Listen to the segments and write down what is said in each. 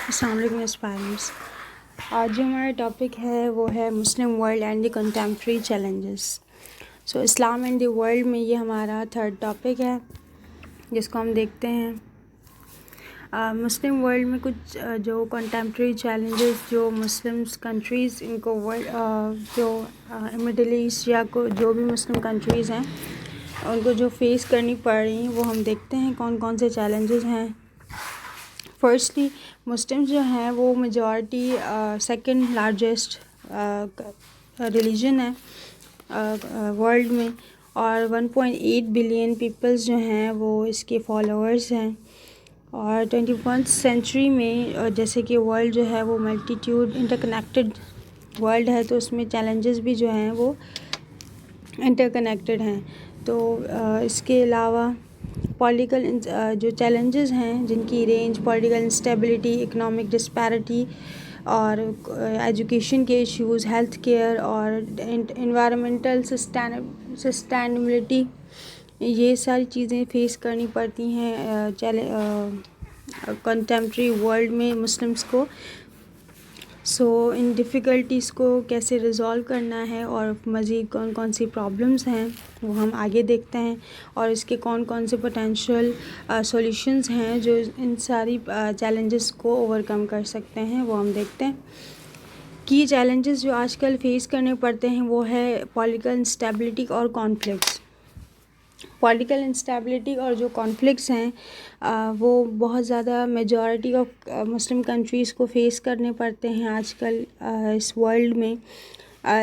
السلام علیکم اسپائرنٹس. آج جو ہمارا ٹاپک ہے وہ ہے Muslim world and the contemporary challenges. So Islam and the world میں یہ ہمارا تھرڈ ٹاپک ہے جس کو ہم دیکھتے ہیں. مسلم ورلڈ میں کچھ جو کنٹمپریری چیلنجز جو مسلمس کنٹریز ان کو جو مڈل ایسٹ یا جو بھی مسلم کنٹریز ہیں ان کو جو فیس کرنی پڑ رہی ہیں وہ ہم دیکھتے ہیں کون کون سے چیلنجز ہیں. فرسٹلی مسلمز جو ہیں وہ میجورٹی سیکنڈ لارجسٹ ریلیجن ہے ورلڈ میں، اور 1.8 بلین پیپلز جو ہیں وہ اس کے فالوورز ہیں. اور 21st سینچری میں جیسے کہ ورلڈ جو ہے وہ ملٹیٹیوڈ انٹر کنیکٹڈ ورلڈ ہے، تو اس میں چیلنجز بھی جو ہیں وہ انٹر کنیکٹڈ ہیں. تو اس کے علاوہ پولیٹیکل جو چیلنجز ہیں جن کی range political instability, economic disparity اور ایجوکیشن کے ایشوز، ہیلتھ کیئر اور انوائرمنٹل سسٹینیبلٹی، یہ ساری چیزیں فیس کرنی پڑتی ہیں کنٹمپریری ورلڈ میں مسلمس کو. سو ان ڈیفیکلٹیز کو کیسے ریزالو کرنا ہے اور مزید کون کون سی پرابلمس ہیں وہ ہم آگے دیکھتے ہیں، اور اس کے کون کون سے پوٹینشیل سولیوشنز ہیں جو ان ساری چیلنجز کو اوور کم کر سکتے ہیں وہ ہم دیکھتے ہیں. کی چیلنجز جو آج کل فیس کرنے پڑتے ہیں وہ ہے پولیٹیکل انسٹیبلٹی اور کانفلکٹس. پولیٹیکل انسٹیبلٹی اور جو کانفلکٹس ہیں وہ بہت زیادہ میجورٹی آف مسلم کنٹریز کو فیس کرنے پڑتے ہیں آج کل اس ورلڈ میں،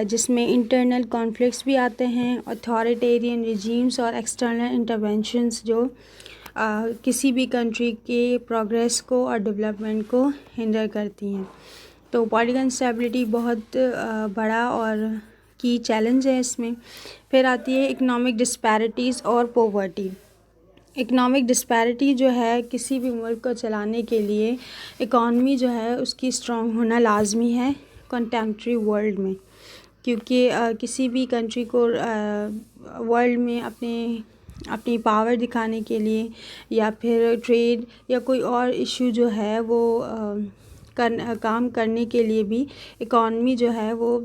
جس میں انٹرنل کانفلکٹس بھی آتے ہیں، اتھارٹیرین رجیمز اور ایکسٹرنل انٹرونشنز جو کسی بھی کنٹری کے پروگریس کو اور ڈیولپمنٹ کو ہنڈر کرتی ہیں. تو پولیٹیکل انسٹیبلٹی بہت بڑا اور کی چیلنج ہے اس میں. پھر آتی ہے اکنامک ڈسپیرٹیز اور پاورٹی. اکنامک ڈسپیرٹی جو ہے کسی بھی ملک کو چلانے کے لیے اکانومی جو ہے اس کی اسٹرانگ ہونا لازمی ہے کنٹمپریری ورلڈ میں، کیونکہ کسی بھی کنٹری کو ورلڈ میں اپنی پاور دکھانے کے لیے یا پھر ٹریڈ یا کوئی اور ایشو جو ہے وہ کام کرنے کے لیے بھی اکانومی جو ہے وہ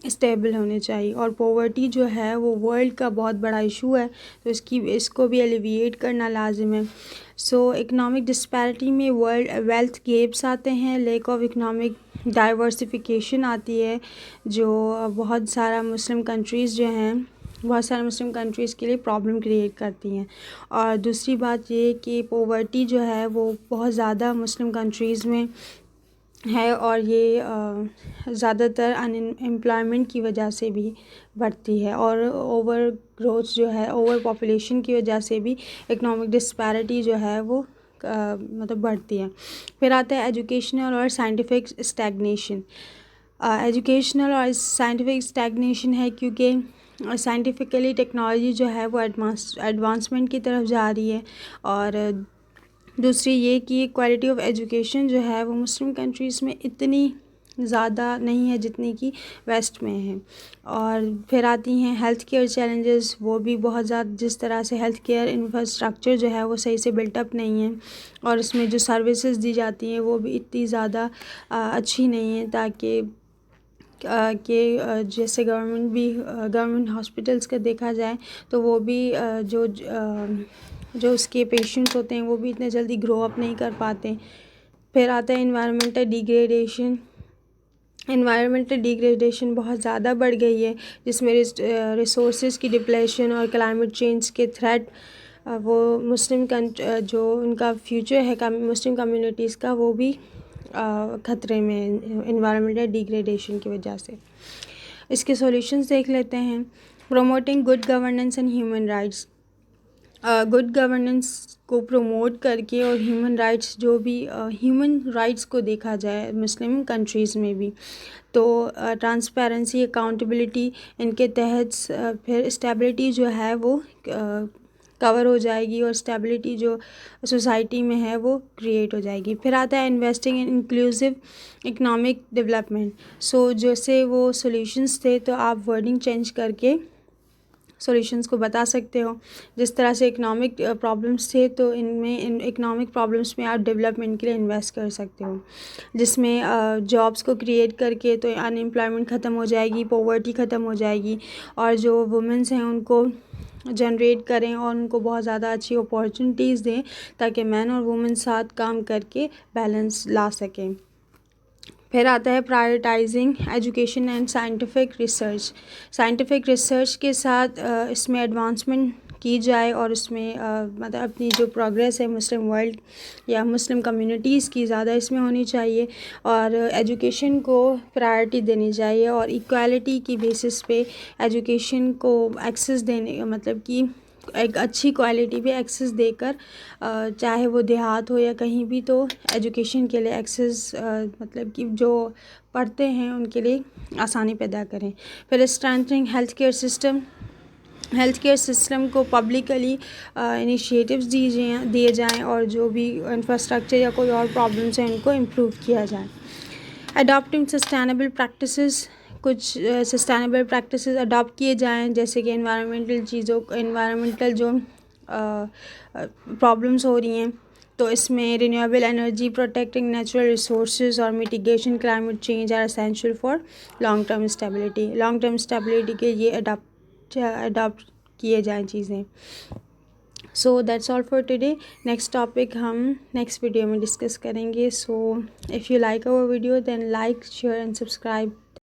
اسٹیبل ہونے چاہیے. اور پاورٹی جو ہے وہ ورلڈ کا بہت بڑا ایشو ہے، تو اس کو بھی ایلیویٹ کرنا لازم ہے. سو اکنامک ڈسپیرٹی میں ویلتھ گیپس آتے ہیں، لیک آف اکنامک ڈائیورسفیکیشن آتی ہے جو بہت سارے مسلم کنٹریز کے لیے پرابلم کریٹ کرتی ہیں. اور دوسری بات یہ کہ پاورٹی جو ہے وہ بہت زیادہ مسلم کنٹریز میں ہے، اور یہ زیادہ تر امپلائمنٹ کی وجہ سے بھی بڑھتی ہے، اور اوور گروتھ جو ہے اوور پاپولیشن کی وجہ سے بھی اکنامک ڈسپیرٹی جو ہے وہ بڑھتی ہے. پھر آتا ہے ایجوکیشنل اور سائنٹیفک اسٹیگنیشن. ایجوکیشنل اور سائنٹیفک اسٹیگنیشن ہے کیونکہ سائنٹیفکلی ٹیکنالوجی جو ہے وہ ایڈوانسمنٹ کی طرف جا رہی ہے، اور دوسری یہ کہ کوالٹی آف ایجوکیشن جو ہے وہ مسلم کنٹریز میں اتنی زیادہ نہیں ہے جتنی کہ ویسٹ میں ہے. اور پھر آتی ہیں ہیلتھ کیئر چیلنجز، وہ بھی بہت زیادہ، جس طرح سے ہیلتھ کیئر انفراسٹرکچر جو ہے وہ صحیح سے بلٹ اپ نہیں ہے، اور اس میں جو سروسز دی جاتی ہیں وہ بھی اتنی زیادہ اچھی نہیں ہیں، تاکہ جیسے گورنمنٹ ہاسپٹلس کا دیکھا جائے تو وہ بھی جو اس کے پیشنٹس ہوتے ہیں وہ بھی اتنے جلدی گرو اپ نہیں کر پاتے. پھر آتا ہے انوائرمنٹل ڈیگریڈیشن بہت زیادہ بڑھ گئی ہے، جس میں ریسورسز کی ڈپلیشن اور کلائمیٹ چینج کے تھریٹ وہ جو ان کا فیوچر ہے مسلم کمیونٹیز کا وہ بھی خطرے میں انوائرمنٹل ڈیگریڈیشن کی وجہ سے. اس کے سولیوشنز دیکھ لیتے ہیں. Promoting good governance and human rights. Good governance کو پروموٹ کر کے اور ہیومن رائٹس کو دیکھا جائے مسلم کنٹریز میں بھی، تو ٹرانسپیرنسی، اکاؤنٹیبلٹی ان کے تحت پھر اسٹیبلٹی جو ہے وہ کور ہو جائے گی، اور اسٹیبلٹی جو سوسائٹی میں ہے وہ کریٹ ہو جائے گی. پھر آتا ہے investing in inclusive economic development. So جیسے وہ سولیوشنس تھے تو آپ ورڈنگ چینج کر کے سولیوشنس کو بتا سکتے ہو. جس طرح سے اکنامک پرابلمس تھے تو ان اکنامک پرابلمس میں آپ ڈیولپمنٹ کے لیے انویسٹ کر سکتے ہو, جس میں جابس کو کریٹ کر کے تو ان امپلائمنٹ ختم ہو جائے گی, پاورٹی ختم ہو جائے گی, اور جو وومنس ہیں ان کو جنریٹ کریں اور ان کو بہت زیادہ اچھی اپارچونیٹیز دیں تاکہ مین اور وومن ساتھ کام کر کے بیلنس لا سکیں. پھر آتا ہے prioritising education and scientific research. Scientific research کے ساتھ اس میں ایڈوانسمنٹ کی جائے اور اس میں مطلب اپنی جو پروگریس ہے مسلم ورلڈ یا مسلم کمیونٹیز کی زیادہ اس میں ہونی چاہیے, اور ایجوکیشن کو پرائرٹی دینی چاہیے, اور ایکوالٹی کی بیسس پہ ایجوکیشن کو ایکسیس دینے, مطلب کہ ایک اچھی کوالٹی پہ ایکسیس دے کر چاہے وہ دیہات ہو یا کہیں بھی, تو ایجوکیشن کے لیے ایکسیس مطلب کہ جو پڑھتے ہیں ان کے لیے آسانی پیدا کریں. پھر اسٹرینتھنگ ہیلتھ کیئر سسٹم کو پبلکلی انیشیٹوز دیے جائیں, اور جو بھی انفراسٹرکچر یا کوئی اور پرابلمس ہیں ان کو امپروو کیا جائے. اڈاپٹنگ سسٹینیبل پریکٹسز, کچھ سسٹینیبل پریکٹسز اڈاپٹ کیے جائیں, جیسے کہ انوائرمنٹل جو پرابلمس ہو رہی ہیں تو اس میں renewable energy, protecting natural resources اور mitigation climate change are essential for long term stability کے یہ اڈاپٹ کیے جائیں چیزیں. So that's all for today. Next topic ہم نیکسٹ ویڈیو میں ڈسکس کریں گے. So if you like our video then like, share and subscribe.